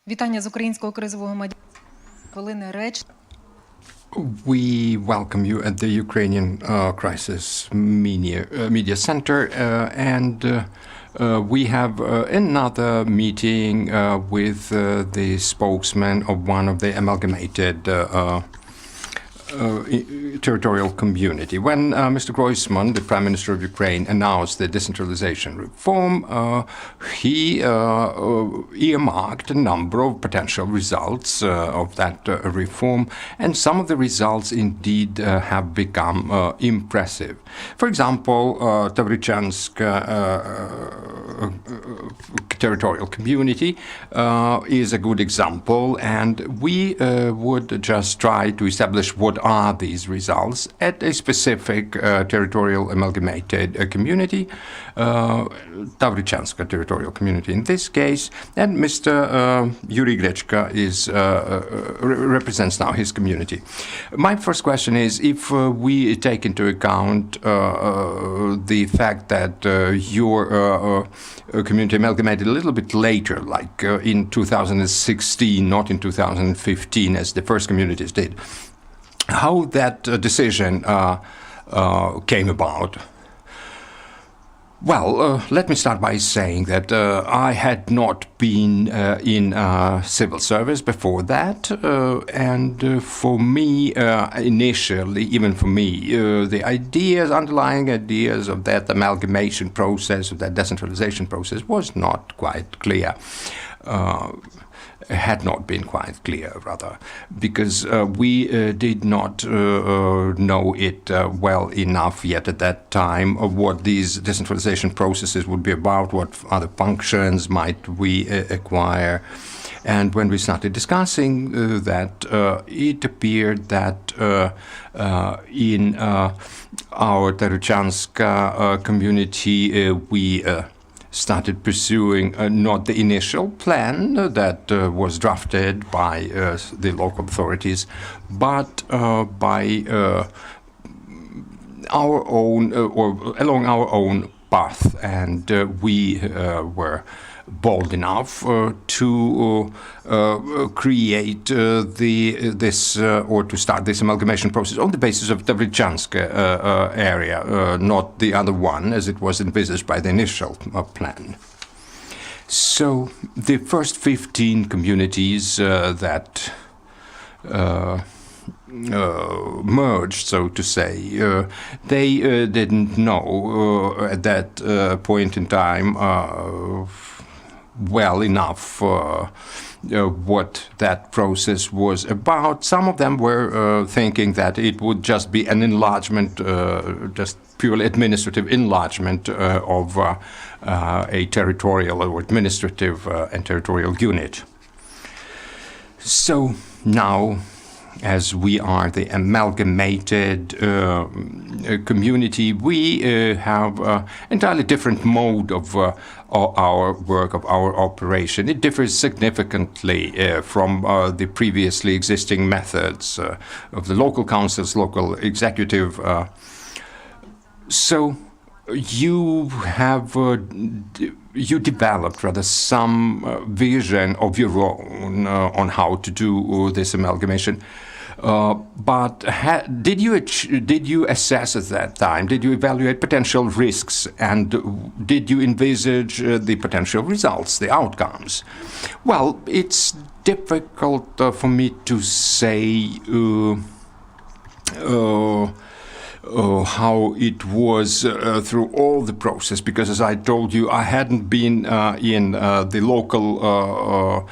Вітання з українського кризового медіа. Хвилини реч. We welcome you at the Ukrainian Crisis Media Center, and we have another meeting with the spokesman of one of the amalgamated territorial community. When Mr. Groysman, the Prime Minister of Ukraine, announced the decentralization reform, he earmarked a number of potential results of that reform, and some of the results indeed have become impressive. For example, Tavrychanska territorial community is a good example, and we would just try to establish what are these results at a specific territorial amalgamated community, Tavrychanska territorial community in this case, and Mr. Yuri Grechka represents now his community. My first question is, if we take into account the fact that your community amalgamated a little bit later, like in 2016, not in 2015, as the first communities did, how that decision came about. Well, let me start by saying that I had not been in civil service before that, and for me, initially, even for me, the underlying ideas of that amalgamation process, of that decentralization process, was not quite clear. Had not been quite clear, rather, because we did not know it well enough yet at that time of what these decentralization processes would be about, what other functions might we acquire. And when we started discussing that, it appeared that in our Tavrychanska community, we started pursuing not the initial plan that was drafted by the local authorities, but by our own, or along our own path. And we were bold enough to create or to start this amalgamation process on the basis of the Tavrychanska area, not the other one as it was envisaged by the initial plan. So the first 15 communities that merged, so to say, they didn't know at that point in time well enough what that process was about. Some of them were thinking that it would just be an enlargement, just purely administrative enlargement of a territorial or administrative and territorial unit. So now, as we are the amalgamated community, we have an entirely different mode of our work, of our operation. It differs significantly from the previously existing methods of the local councils, local executive. So you have you developed rather some vision of your own on how to do this amalgamation. But did you assess at that time? Did you evaluate potential risks, and did you envisage the potential results, the outcomes? Well, it's difficult for me to say how it was through all the process, because as I told you, I hadn't been in the local.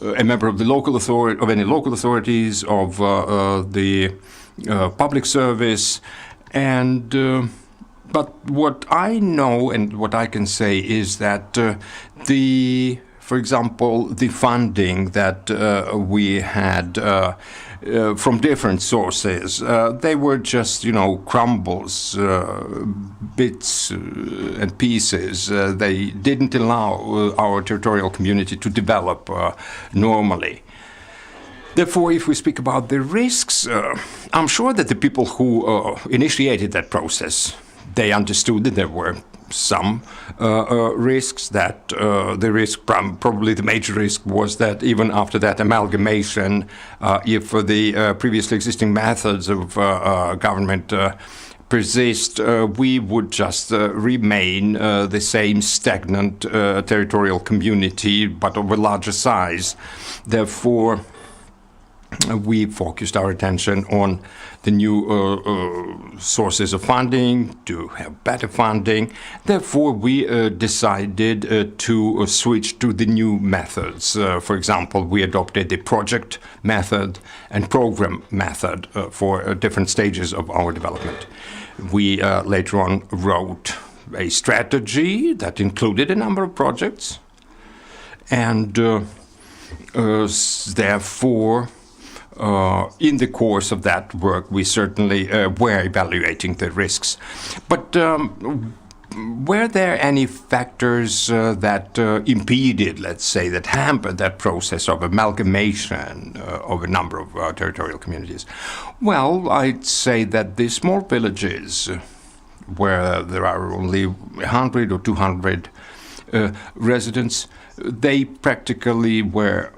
A member of the local authority, of any local authorities, of the public service, and but what I know and what I can say is that for example, the funding that we had from different sources, they were just, crumbles, bits and pieces. They didn't allow our territorial community to develop normally. Therefore, if we speak about the risks, I'm sure that the people who initiated that process, they understood that there were some risks. That the risk, probably the major risk, was that even after that amalgamation, if the previously existing methods of government persist, we would just remain the same stagnant territorial community, but of a larger size. Therefore, we focused our attention on the new sources of funding, to have better funding. Therefore, we decided to switch to the new methods. For example, we adopted the project method and program method for different stages of our development. We later on wrote a strategy that included a number of projects, and therefore, in the course of that work, we certainly were evaluating the risks. But were there any factors that impeded, let's say, that hampered that process of amalgamation of a number of territorial communities? Well, I'd say that the small villages, where there are only 100 or 200 residents, they practically were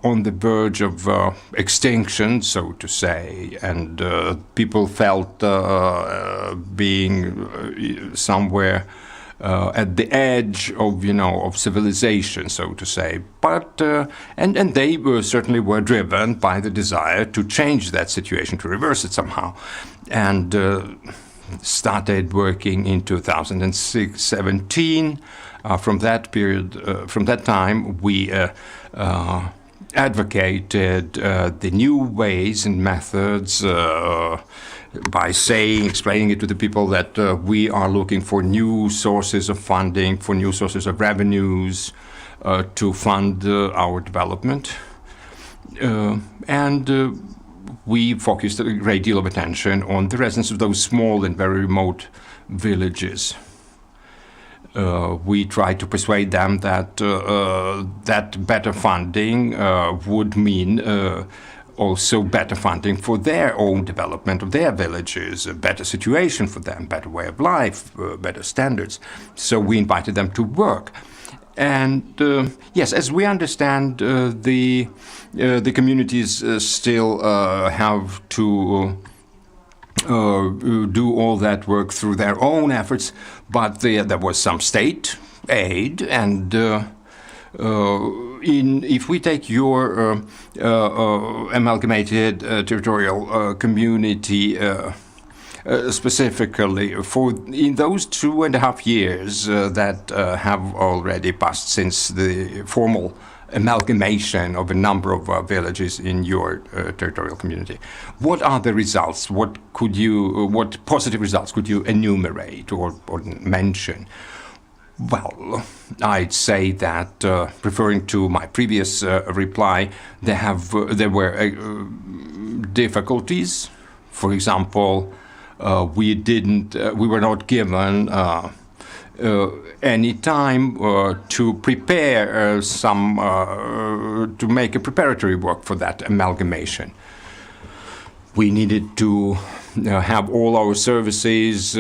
on the verge of extinction, so to say, and people felt being somewhere at the edge of, of civilization, so to say. But and they certainly were driven by the desire to change that situation, to reverse it somehow, and started working in 2017. From that period, from that time, we advocated the new ways and methods by explaining it to the people that we are looking for new sources of funding, for new sources of revenues to fund our development. And we focused a great deal of attention on the residents of those small and very remote villages. We tried to persuade them that that better funding would mean also better funding for their own development of their villages, a better situation for them, better way of life, better standards. So we invited them to work. And yes, as we understand, the communities still have to do all that work through their own efforts, but there was some state aid, and if we take your amalgamated territorial community specifically, in those 2.5 years that have already passed since the formal amalgamation of a number of villages in your territorial community, what are the results? What positive results could you enumerate or mention? Well, I'd say that, referring to my previous reply, there were difficulties. For example, we were not given any time to prepare to make a preparatory work for that amalgamation. We needed to have all our services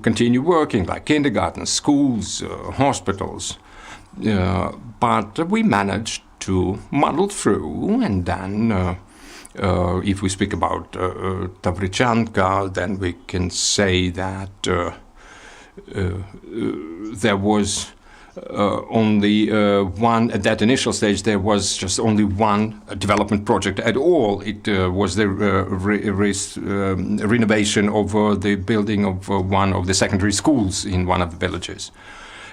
continue working, like kindergartens, schools, hospitals. But we managed to muddle through, and then if we speak about Tavrychanska, then we can say that there was only one, at that initial stage, there was just only one development project at all. It was the renovation of the building of one of the secondary schools in one of the villages.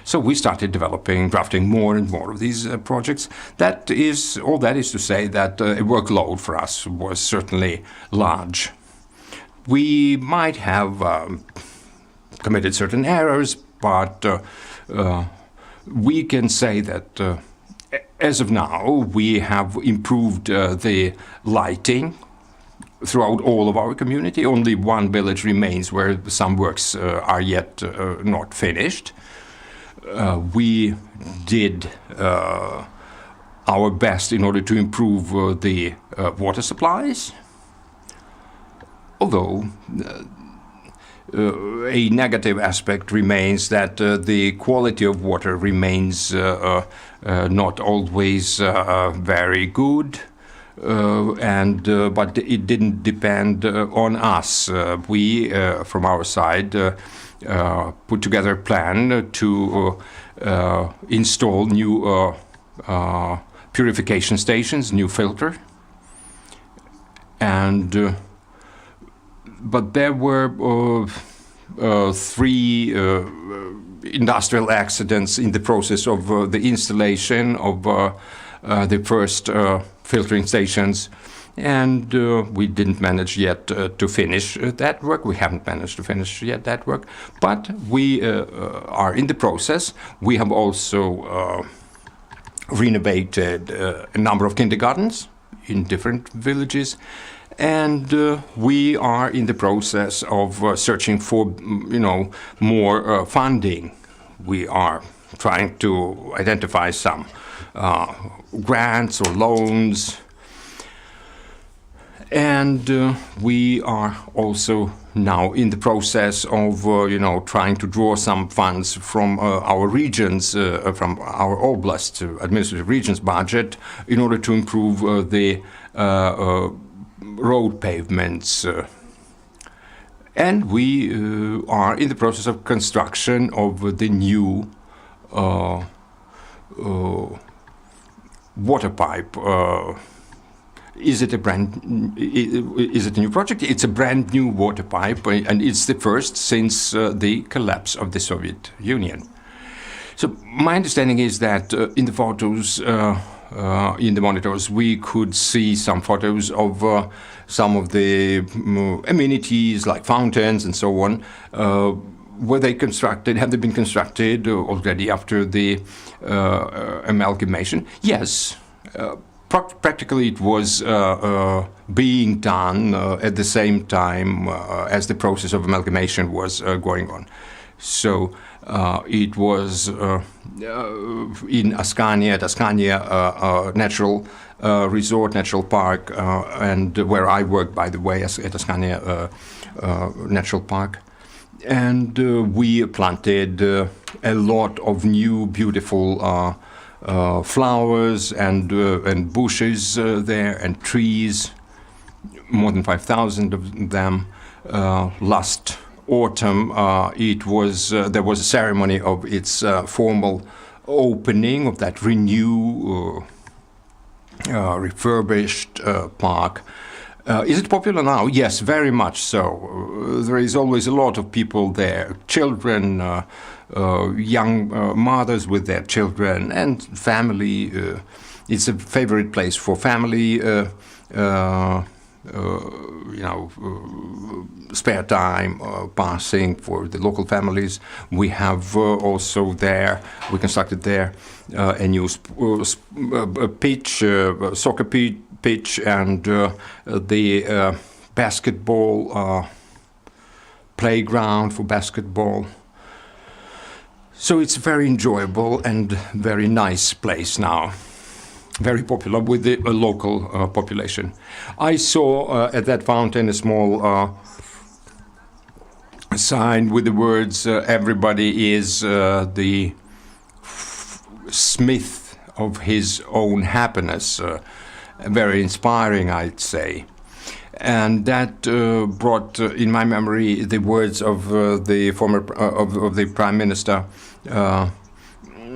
So we started drafting more and more of these projects. All that is to say that a workload for us was certainly large. We might have committed certain errors, but we can say that as of now, we have improved the lighting throughout all of our community. Only one village remains where some works are yet not finished. We did our best in order to improve the water supplies, although a negative aspect remains that the quality of water remains not always very good. But it didn't depend on us. We, from our side, put together a plan to install new purification stations, new filter, and but there were 3 industrial accidents in the process of the installation of the first filtering stations, and we didn't manage yet to finish that work. We haven't managed to finish yet that work, but we are in the process. We have also renovated a number of kindergartens in different villages, and we are in the process of searching for, more funding. We are trying to identify some grants or loans, and we are also now in the process of trying to draw some funds from our regions, from our oblast administrative regions budget, in order to improve the road pavements. And we are in the process of construction of the new water pipe. Is it a new project? It's a brand new water pipe, and it's the first since the collapse of the Soviet Union. So my understanding is that in the photos, in the monitors, we could see some photos of some of the amenities like fountains and so on. Were they constructed? Have they been constructed already after the amalgamation? Yes. Practically, it was being done at the same time as the process of amalgamation was going on. So it was in Askania natural resort, natural park, and where I worked, by the way, at Askania Natural Park. And we planted a lot of new, beautiful flowers and bushes there, and trees, more than 5,000 of them. Last autumn, there was a ceremony of its formal opening of that refurbished park. Is it popular now? Yes, very much so. There is always a lot of people there, children, young mothers with their children, and family. It's a favorite place for family, spare time passing for the local families. We have also there, we constructed there a new pitch, soccer pitch, and the basketball playground for basketball. So it's very enjoyable and very nice place now. Very popular with the local population. I saw at that fountain a small sign with the words, everybody is the smith of his own happiness. Very inspiring, I'd say. And that brought in my memory the words of the former of the Prime Minister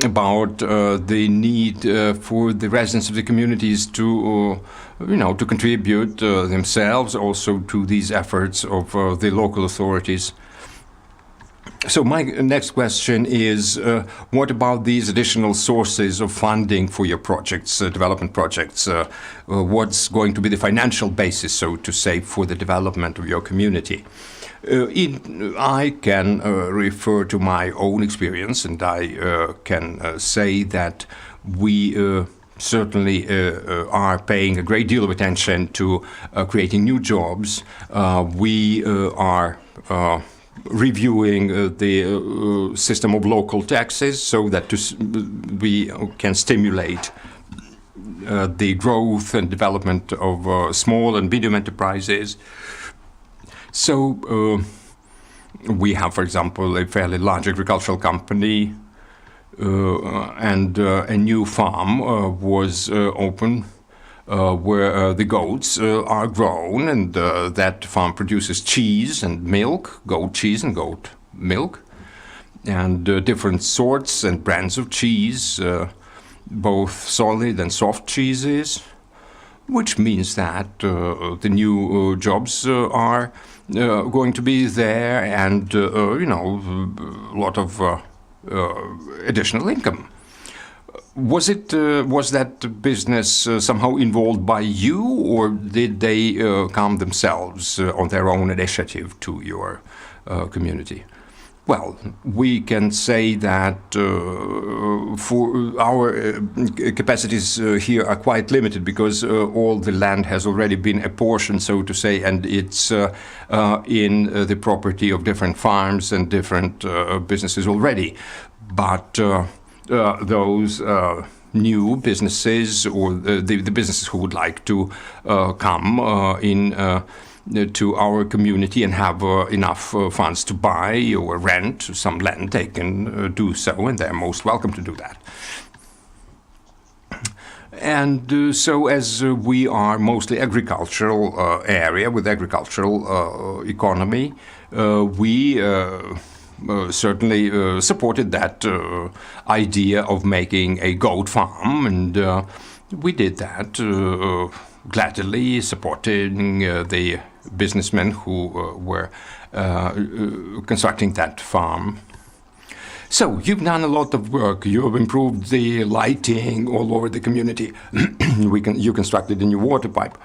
about the need for the residents of the communities to, to contribute themselves also to these efforts of the local authorities. So my next question is, what about these additional sources of funding for your projects, development projects? What's going to be the financial basis, so to say, for the development of your community? I can refer to my own experience, and I can say that we certainly are paying a great deal of attention to creating new jobs. We are reviewing the system of local taxes so that we can stimulate the growth and development of small and medium enterprises. So We have, for example, a fairly large agricultural company, and a new farm was open where the goats are grown, and that farm produces cheese and milk, goat cheese and goat milk, and different sorts and brands of cheese, both solid and soft cheeses, which means that the new jobs are going to be there, and a lot of additional income. Was that business somehow involved by you, or did they come themselves on their own initiative to your community? Well, we can say that for our capacities here are quite limited, because all the land has already been apportioned, so to say, and it's in the property of different farms and different businesses already. But those new businesses, or the businesses who would like to come in to our community and have enough funds to buy or rent some land, they can do so, and they're most welcome to do that. And so, as we are mostly agricultural area with agricultural economy, we certainly supported that idea of making a goat farm, and we did that gladly, supporting the businessmen who were constructing that farm. So you've done a lot of work. You have improved the lighting all over the community. You constructed a new water pipe.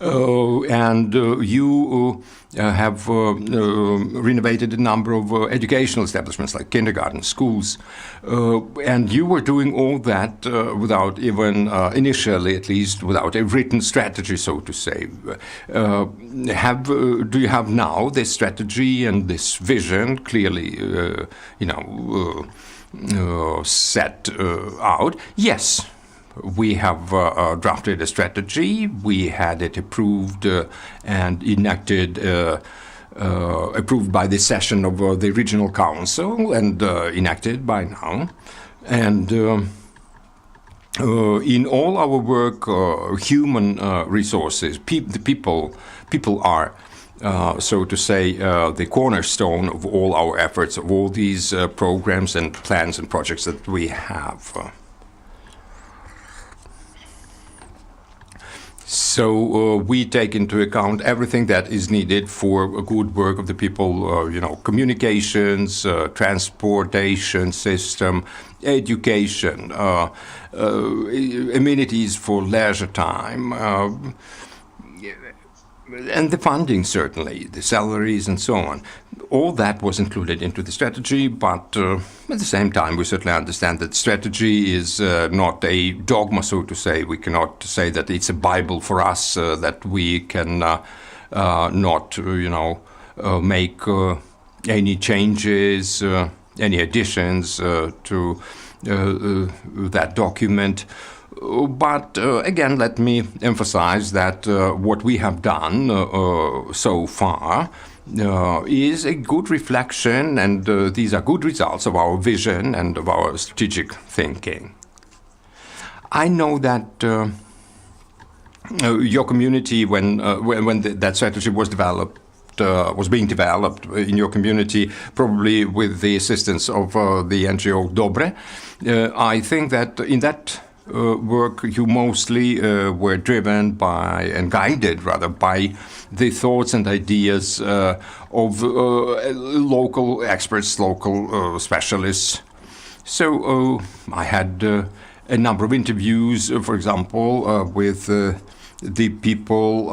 And you have renovated a number of educational establishments like kindergarten, schools, and you were doing all that without even, initially at least, without a written strategy, so to say. Do you have now this strategy and this vision clearly, set out? Yes. We have drafted a strategy. We had it approved and enacted, approved by the session of the regional council, and enacted by now. And in all our work, human resources, the people are, so to say, the cornerstone of all our efforts, of all these programs and plans and projects that we have. So we take into account everything that is needed for a good work of the people, communications, transportation system, education, amenities for leisure time, and the funding, certainly, the salaries and so on. All that was included into the strategy, but at the same time, we certainly understand that strategy is not a dogma, so to say. We cannot say that it's a Bible for us, that we can not, make any changes, any additions to that document. But again, let me emphasize that what we have done so far is a good reflection, and these are good results of our vision and of our strategic thinking. I know that your community, when that strategy was developed, was being developed in your community, probably with the assistance of the NGO Dobre, I think that in that work you mostly were driven by, and guided rather, by the thoughts and ideas of local experts, local specialists. So I had a number of interviews, for example, with the people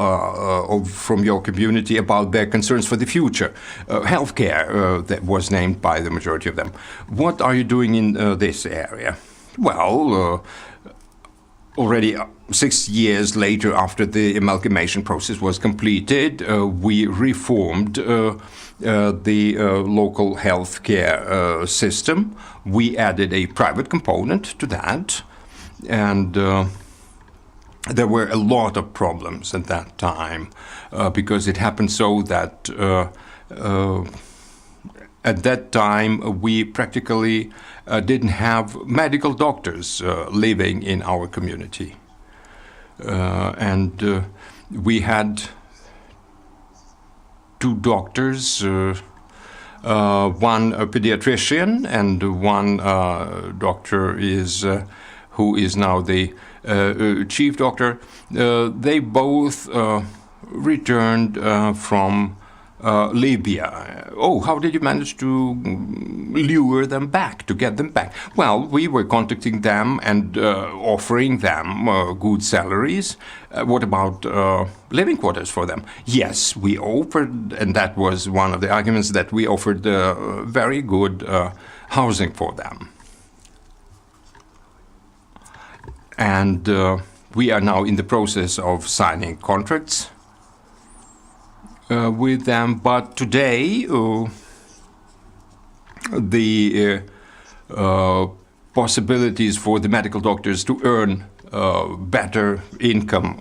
from your community about their concerns for the future. Healthcare, that was named by the majority of them. What are you doing in this area? Well, already 6 years later, after the amalgamation process was completed, we reformed the local healthcare system. We added a private component to that, and there were a lot of problems at that time because it happened so that at that time we practically didn't have medical doctors living in our community. And we had 2 doctors, one a pediatrician and one doctor who is now the chief doctor. They both returned from Libya. Oh, how did you manage to lure them back, to get them back? Well, we were contacting them and offering them good salaries. What about living quarters for them? Yes, we offered, and that was one of the arguments, that we offered very good housing for them. And we are now in the process of signing contracts with them, but today the possibilities for the medical doctors to earn better income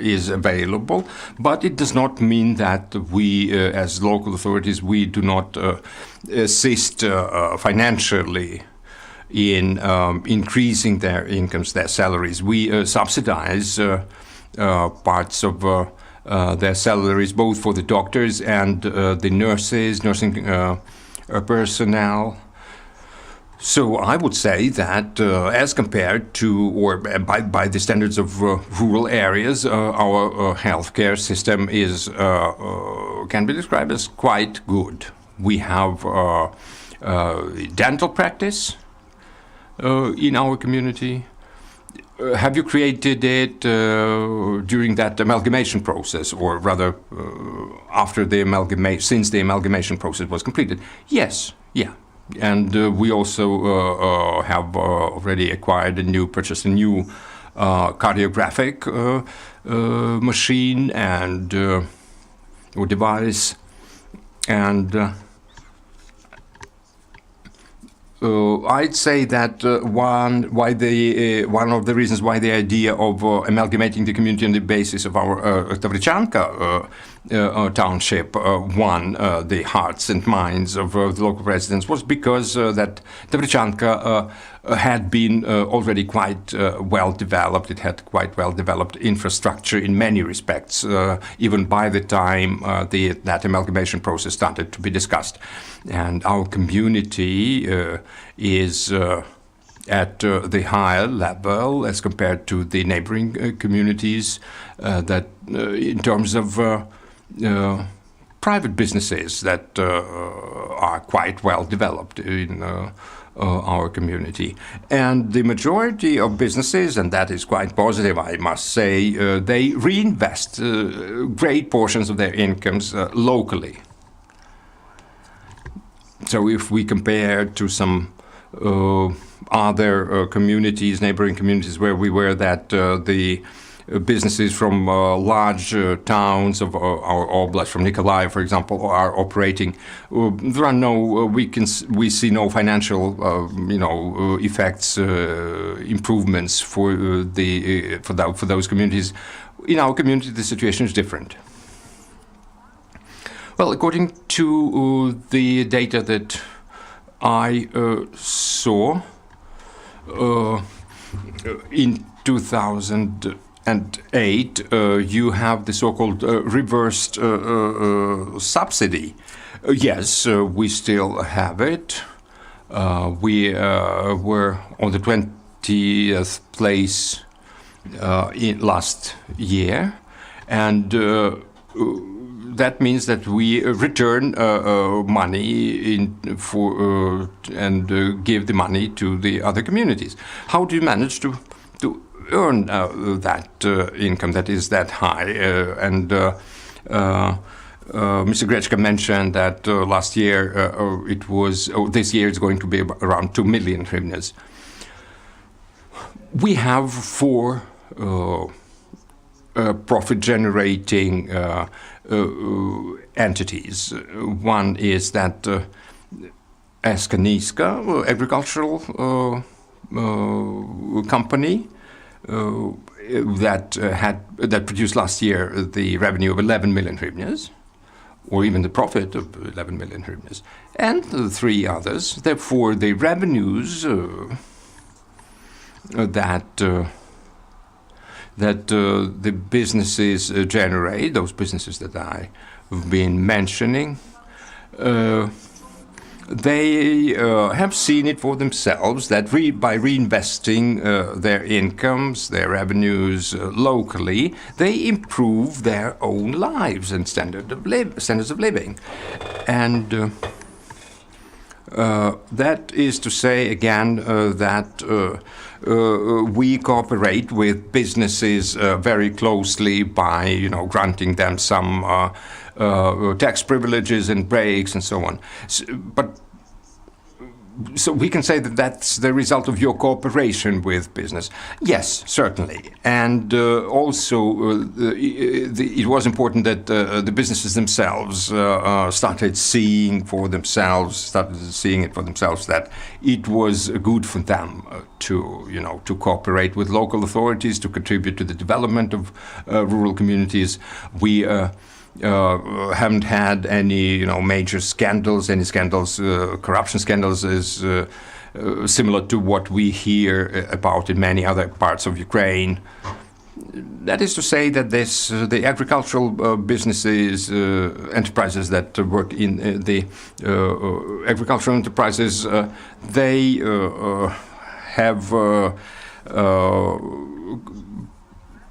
is available, but it does not mean that we, as local authorities, we do not assist financially in increasing their incomes, their salaries. We subsidize parts of their salaries, both for the doctors and the nurses, nursing personnel. So I would say that as compared to, or by the standards of rural areas, our healthcare system is can be described as quite good. We have dental practice in our community. Have you created it during that amalgamation process, or rather after the amalgamation, since the amalgamation process was completed? Yes, yeah. And we also have already purchased a new cardiographic machine and or device, and I'd say that one of the reasons why the idea of amalgamating the community on the basis of our Tavrychanska township won the hearts and minds of the local residents was because that Tavrychanska had been already quite well developed. It had quite well developed infrastructure in many respects, even by the time that amalgamation process started to be discussed. And our community is at the higher level as compared to the neighboring communities that in terms of private businesses that are quite well developed in our community. And the majority of businesses, and that is quite positive, I must say, they reinvest great portions of their incomes locally. So if we compare to some other communities, neighboring communities where we were, that the businesses from large towns of our oblast, from Nikolaev, for example, are operating. There are no, we see no financial, effects, improvements for those communities. In our community, the situation is different. Well, according to the data that I saw in 2008, you have the so-called reversed subsidy. Yes, we still have it. We were on the 20th place in last year, and that means that we return money and give the money to the other communities. How do you manage to earn that income that is that high? Mr. Grechka mentioned that last year it was. This year it's going to be around 2 million hryvnias. We have 4 profit-generating entities. One is that Eskaniska agricultural company. that produced last year the revenue of 11 million hryvnias, or even the profit of 11 million hryvnias, and the three others. Therefore, the revenues that the businesses generate, those businesses that I've been mentioning, they have seen it for themselves that by reinvesting their incomes, their revenues locally, they improve their own lives and standards of living. And that is to say, again, that we cooperate with businesses very closely by, granting them some tax privileges and breaks and so on. So we can say that that's the result of your cooperation with business. Yes, certainly. And also, it was important that the businesses themselves started seeing it for themselves that it was good for them to cooperate with local authorities, to contribute to the development of rural communities. We haven't had any, major scandals. Corruption scandals is similar to what we hear about in many other parts of Ukraine. That is to say that the agricultural businesses, enterprises that work in the agricultural enterprises, they have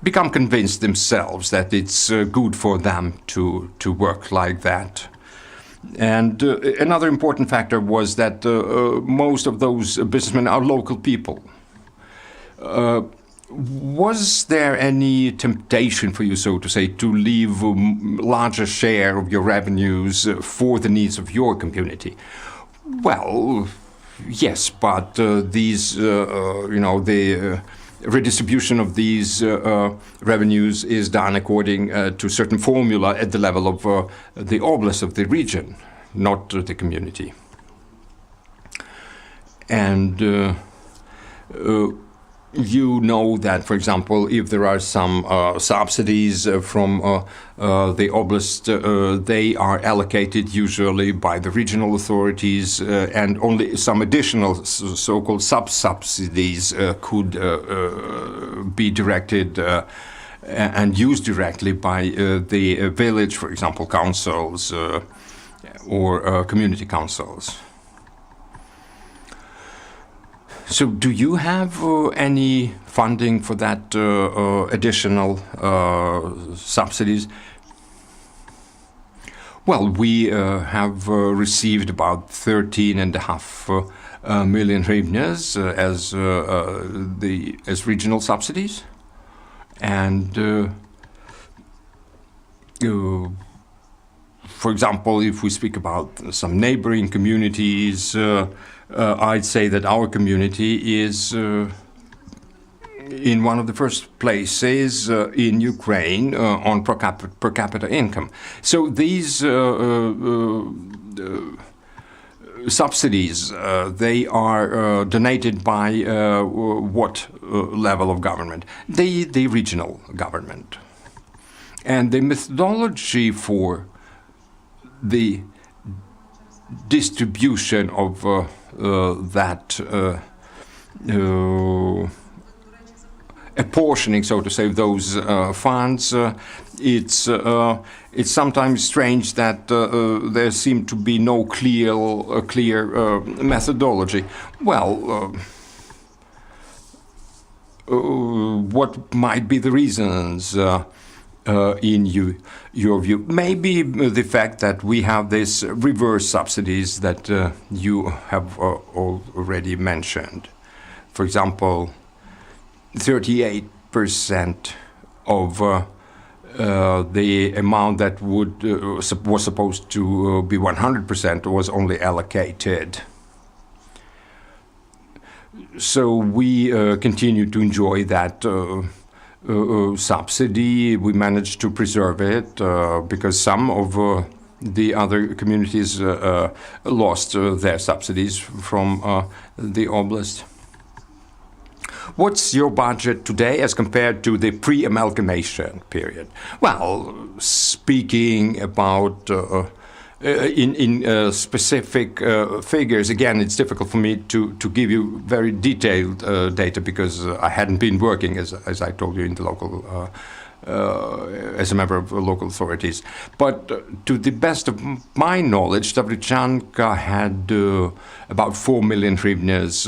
become convinced themselves that it's good for them to work like that. And another important factor was that most of those businessmen are local people. Was there any temptation for you, so to say, to leave a larger share of your revenues for the needs of your community? Well, yes, but the redistribution of these revenues is done according to certain formula at the level of the oblast of the region, not the community. And you know that, for example, if there are some subsidies from the oblast, they are allocated usually by the regional authorities, and only some additional so-called sub-subsidies could be directed and used directly by the village, for example, councils or community councils. So do you have any funding for that additional subsidies? Well, we have received about 13.5 million hryvnias as regional subsidies, and for example, if we speak about some neighboring communities, I'd say that our community is in one of the first places in Ukraine on per capita income. So these subsidies, they are donated by what level of government? The regional government. And the methodology for the distribution of that apportioning, so to say, of those funds, it's sometimes strange that there seemed to be no clear methodology. Well, what might be the reasons in your view? Maybe the fact that we have this reverse subsidies that you have already mentioned. For example, 38% of the amount that was supposed to be 100% was only allocated. So we continue to enjoy that subsidy. We managed to preserve it because some of the other communities lost their subsidies from the oblast. What's your budget today as compared to the pre-amalgamation period? Well, speaking about in specific figures, again, it's difficult for me to give you very detailed data because I hadn't been working, as I told you, in the local as a member of local authorities. But to the best of my knowledge, Tavrychanska had about 4 million hryvnias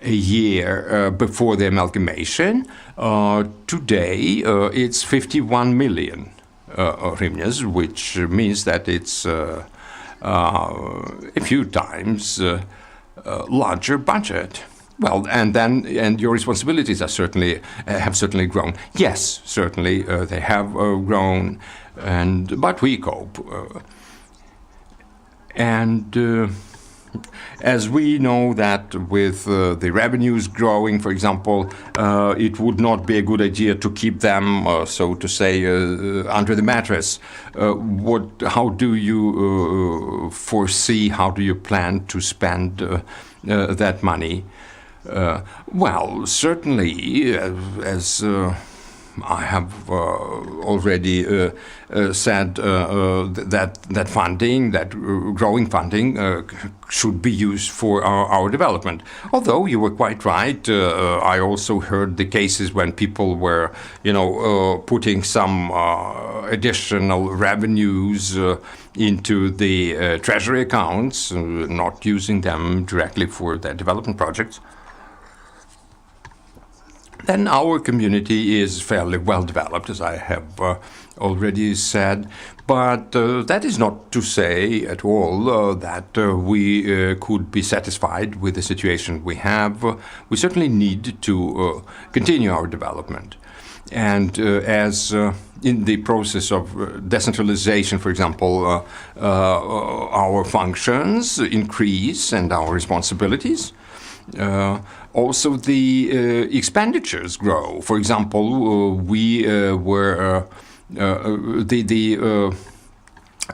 a year before the amalgamation. Today, it's 51 million hryvnias, which means that it's a few times larger budget. Well, and your responsibilities are certainly have certainly grown. Yes, certainly they have grown, but we cope. As we know that with the revenues growing, for example, it would not be a good idea to keep them, so to say, under the mattress. How do you foresee? How do you plan to spend that money? Well, certainly, as I have already said, that funding, that growing funding, should be used for our development. Although you were quite right, I also heard the cases when people were, putting some additional revenues into the treasury accounts, not using them directly for their development projects. Then our community is fairly well developed, as I have already said. But that is not to say at all that we could be satisfied with the situation we have. We certainly need to continue our development. And as in the process of decentralization, for example, our functions increase and our responsibilities, also the expenditures grow. For example, we were the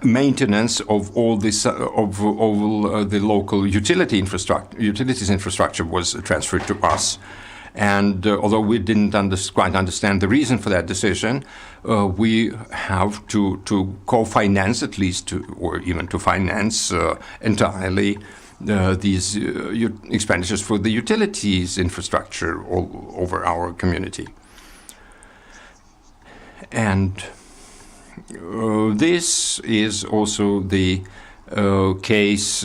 maintenance of all this of all the local utilities infrastructure was transferred to us. And although we didn't quite understand the reason for that decision, we have to co-finance at least, or even to finance entirely these expenditures for the utilities infrastructure all over our community. And this is also the case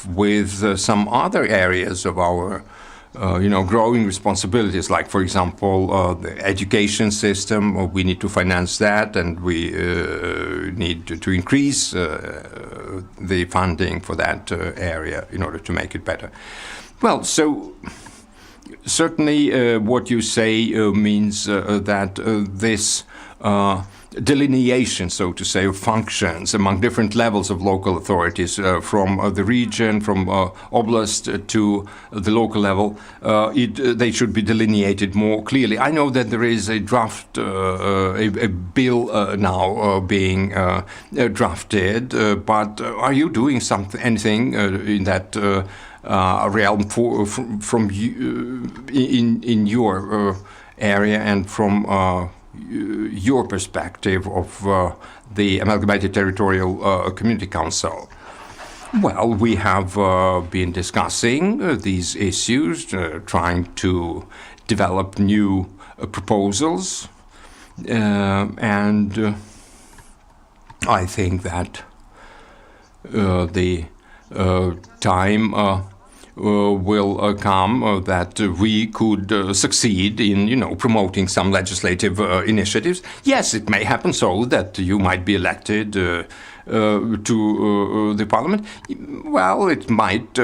with some other areas of our growing responsibilities, like, for example, the education system. We need to finance that, and we need to increase the funding for that area in order to make it better. Well, so certainly what you say means that this delineation, so to say, of functions among different levels of local authorities, from the region, from oblast to the local level, they should be delineated more clearly. I know that there is a draft, a bill now being drafted, but are you doing anything in that realm from you, in your area and from your perspective of the Amalgamated Territorial Community Council? Well, we have been discussing these issues, trying to develop new proposals, and I think that the time will come that we could succeed in, promoting some legislative initiatives. Yes, it may happen so that you might be elected to the parliament. Well, it might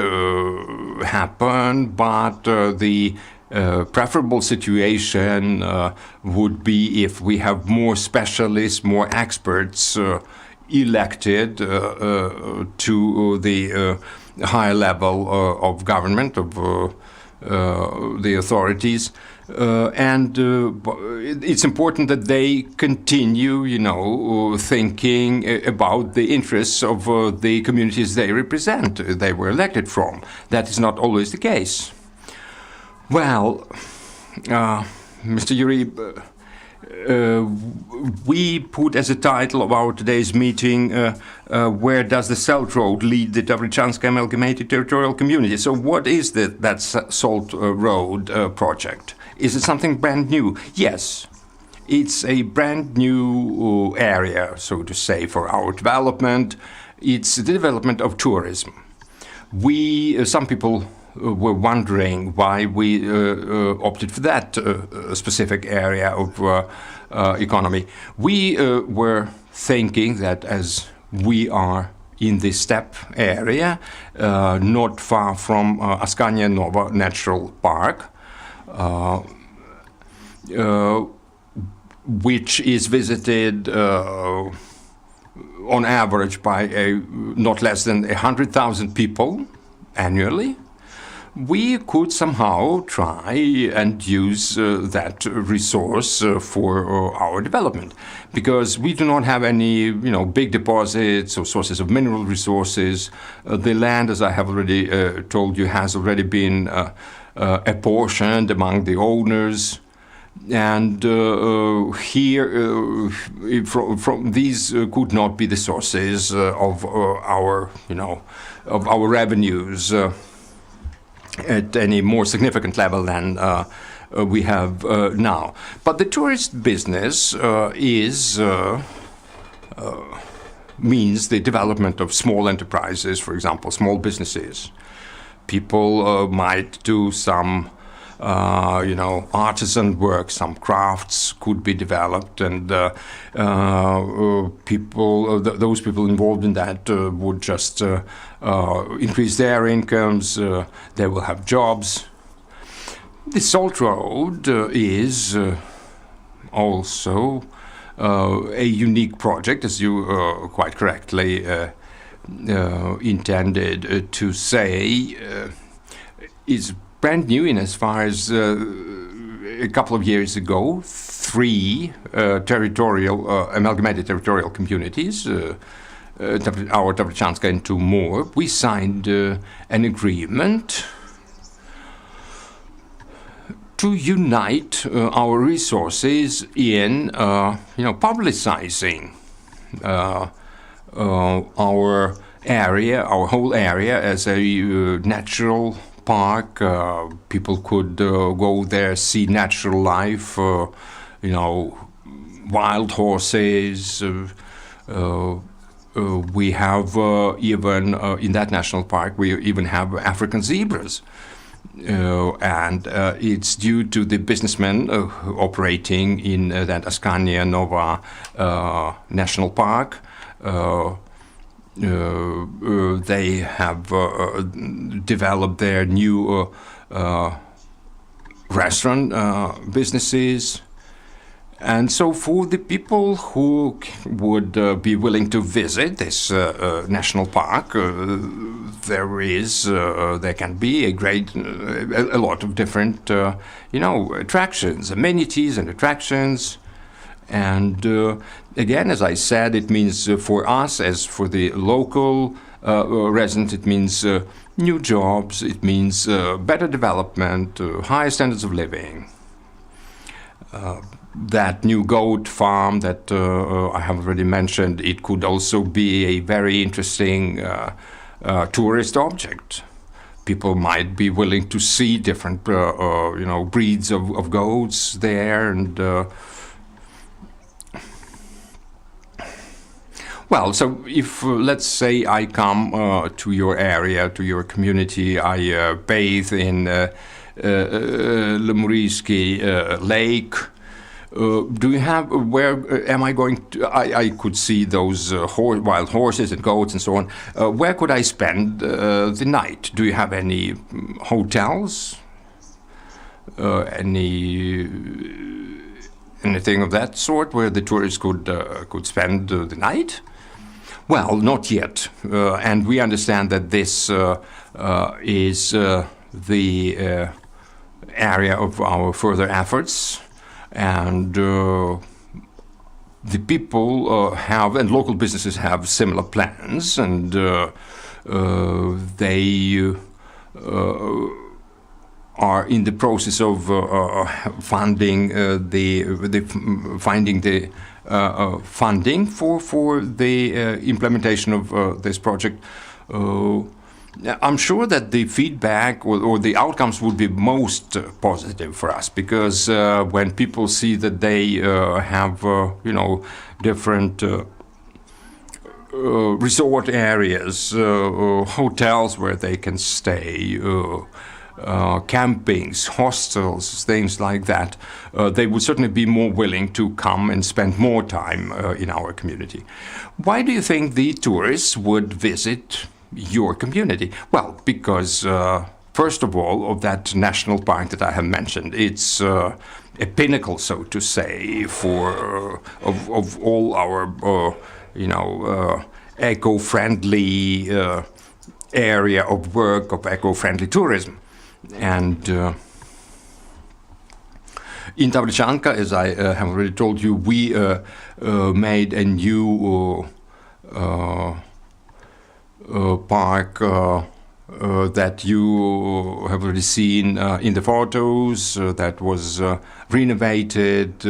happen, but the preferable situation would be if we have more specialists, more experts elected to the higher level of government, of the authorities, and it's important that they continue, thinking about the interests of the communities they represent, they were elected from. That is not always the case. Well, Mr. Yuri, we put as a title of our today's meeting, where does the Salt Road lead the Tavrychanska amalgamated territorial community? So what is that Salt Road project? Is it something brand new? Yes. It's a brand new area, so to say, for our development. It's the development of tourism. Some people were wondering why we opted for that specific area of economy. We were thinking that as we are in the steppe area, not far from Askania Nova Natural Park, which is visited on average by not less than 100,000 people annually, we could somehow try and use that resource for our development, because we do not have any, big deposits or sources of mineral resources. The land, as I have already told you, has already been apportioned among the owners. And here, from these could not be the sources of our revenues at any more significant level than we have now. But the tourist business means the development of small enterprises, for example, small businesses. People might do some artisan work, some crafts could be developed, and those people involved in that would just increase their incomes, they will have jobs. The Salt Road is also a unique project, as you quite correctly intended to say. Is brand new in as far as a couple of years ago, 3 amalgamated territorial communities, our Tavrychanska and 2 more, we signed an agreement to unite our resources in, publicizing our area, our whole area, as a natural park. People could go there, see natural life, wild horses. We have even in that national park, we even have African zebras. And it's due to the businessmen operating in that Askania Nova National Park. They have developed their new restaurant businesses. And so for the people who would be willing to visit this national park, there can be a lot of different, attractions, amenities and attractions. And again, as I said, it means for us, as for the local resident, it means new jobs, it means better development, higher standards of living. That new goat farm that I have already mentioned, it could also be a very interesting tourist object. People might be willing to see different, breeds of goats there, and well, so if, let's say, I come to your area, to your community, I bathe in Lemuriski Lake. Do you have, where am I going to, I could see those wild horses and goats and so on. Where could I spend the night? Do you have any hotels? Anything of that sort where the tourists could spend the night? Well, not yet. And we understand that this is the area of our further efforts. And the people have, and local businesses have similar plans, and they are in the process of finding the funding for the implementation of this project. I'm sure that the feedback or the outcomes would be most positive for us, because when people see that they have, different resort areas, hotels where they can stay, campings, hostels, things like that, they would certainly be more willing to come and spend more time in our community. Why do you think the tourists would visit your community? Well, because first of all, of that national park that I have mentioned, it's a pinnacle, so to say, for of all our eco-friendly area of work, of eco-friendly tourism. And in Tavrychanska, as I have already told you, we made a new park that you have already seen in the photos, that was renovated,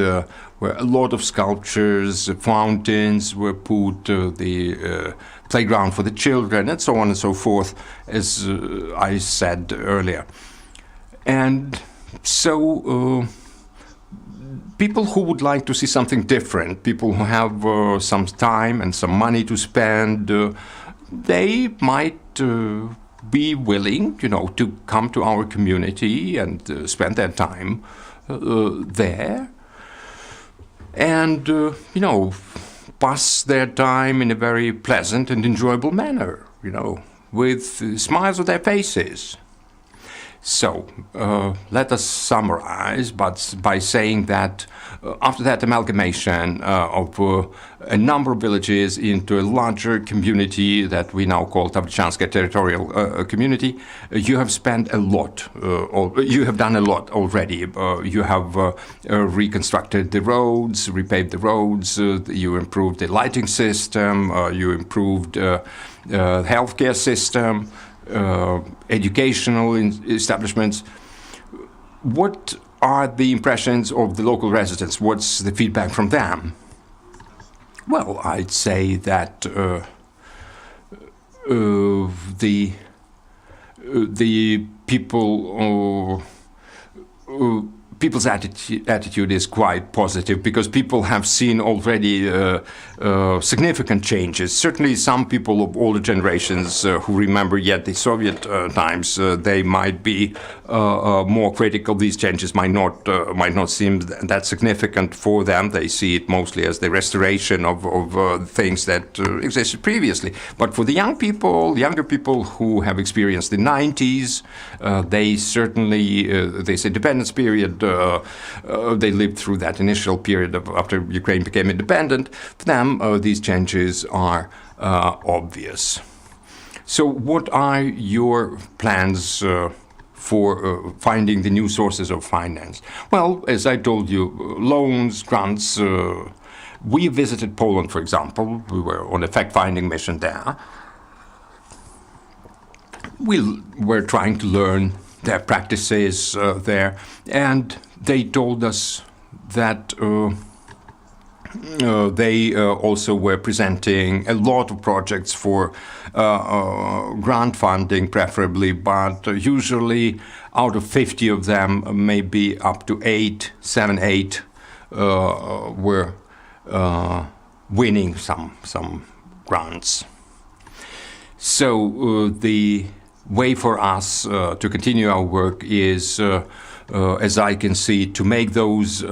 where a lot of sculptures, fountains were put, the playground for the children, and so on and so forth, as I said earlier. And so people who would like to see something different, people who have some time and some money to spend, they might be willing, to come to our community and spend their time there, and pass their time in a very pleasant and enjoyable manner, with smiles on their faces. So let us summarize by saying that after that amalgamation of a number of villages into a larger community that we now call Tavrychanska territorial community, you have spent a lot, you have done a lot already. You have reconstructed the roads, repaved the roads, you improved the lighting system, you improved healthcare system, educational establishments. What are the impressions of the local residents? What's the feedback from them? Well, I'd say that the people people's attitude is quite positive, because people have seen already significant changes. Certainly some people of older generations who remember yet the Soviet times, they might be more critical. These changes might not seem that significant for them. They see it mostly as the restoration of things that existed previously. But for the younger people who have experienced the 90s, they certainly, this independence period, they lived through that initial period after Ukraine became independent. For them, these changes are obvious. So what are your plans for finding the new sources of finance? Well, as I told you, loans, grants. We visited Poland, for example. We were on a fact-finding mission there. We were trying to learn their practices there, and they told us that they also were presenting a lot of projects for grant funding, preferably, but usually out of 50 of them, maybe up to 7, 8 were winning some grants. So the way for us to continue our work is, as I can see, to make those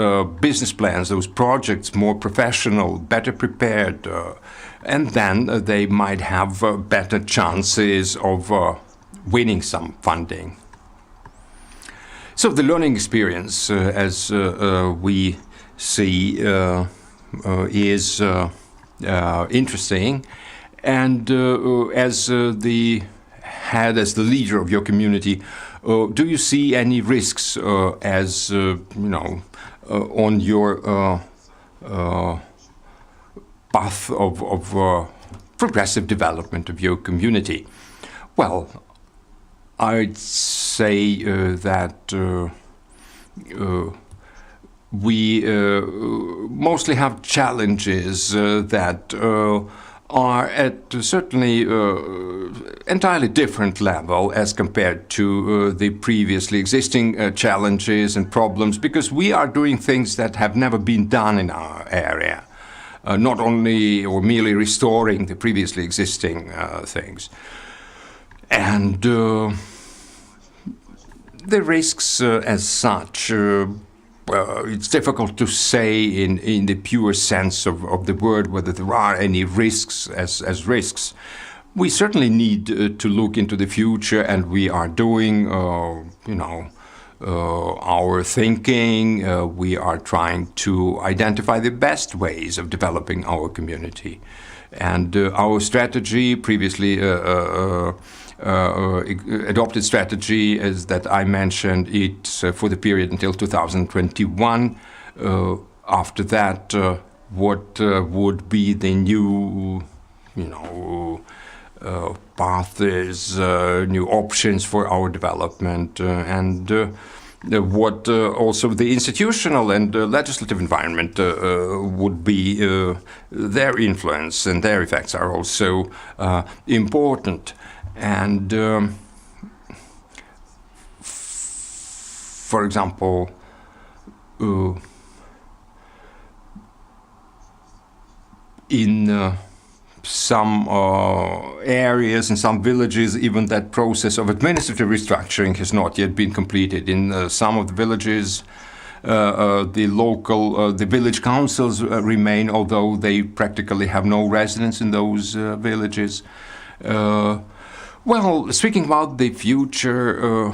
business plans, those projects more professional, better prepared, and then they might have better chances of winning some funding. So the learning experience, as we see, is interesting, and as the head, as the leader of your community, do you see any risks as on your path of progressive development of your community? Well, I'd say that we mostly have challenges that are at certainly entirely different level as compared to the previously existing challenges and problems, because we are doing things that have never been done in our area, not only or merely restoring the previously existing things. And the risks as such, it's difficult to say in the pure sense of the word whether there are any risks as risks. We certainly need to look into the future, and we are doing, our thinking. We are trying to identify the best ways of developing our community. And our strategy, previously adopted strategy, is that I mentioned, it's for the period until 2021. After that, what would be the new, paths, new options for our development, and what also the institutional and legislative environment would be. Their influence and their effects are also important. And for example, in some areas, in some villages, even that process of administrative restructuring has not yet been completed. In some of the villages, the village councils remain, although they practically have no residents in those villages. Well, speaking about the future,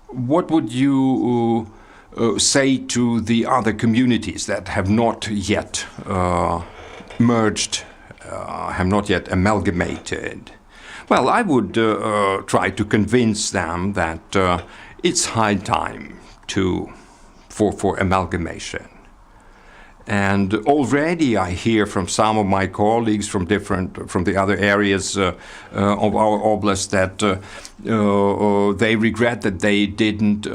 what would you say to the other communities that have not yet merged, have not yet amalgamated? Well, I would try to convince them that it's high time for amalgamation. And already I hear from some of my colleagues from the other areas of our oblast that they regret that they didn't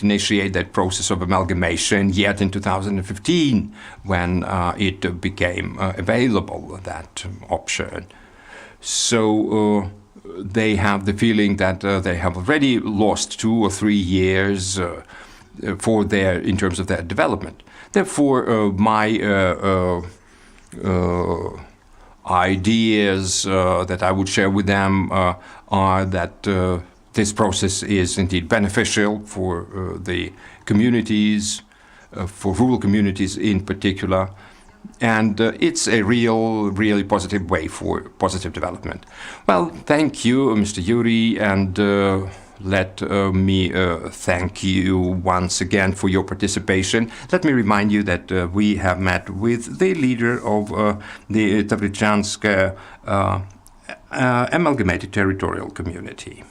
initiate that process of amalgamation yet in 2015, when it became available, that option. So they have the feeling that they have already lost 2 or 3 years in terms of their development. Therefore, my ideas that I would share with them are that this process is indeed beneficial for the communities, for rural communities in particular, and it's a really positive way for positive development. Well, thank you, Mr. Yuri, and let me thank you once again for your participation. Let me remind you that we have met with the leader of the Tavrychanska amalgamated territorial community.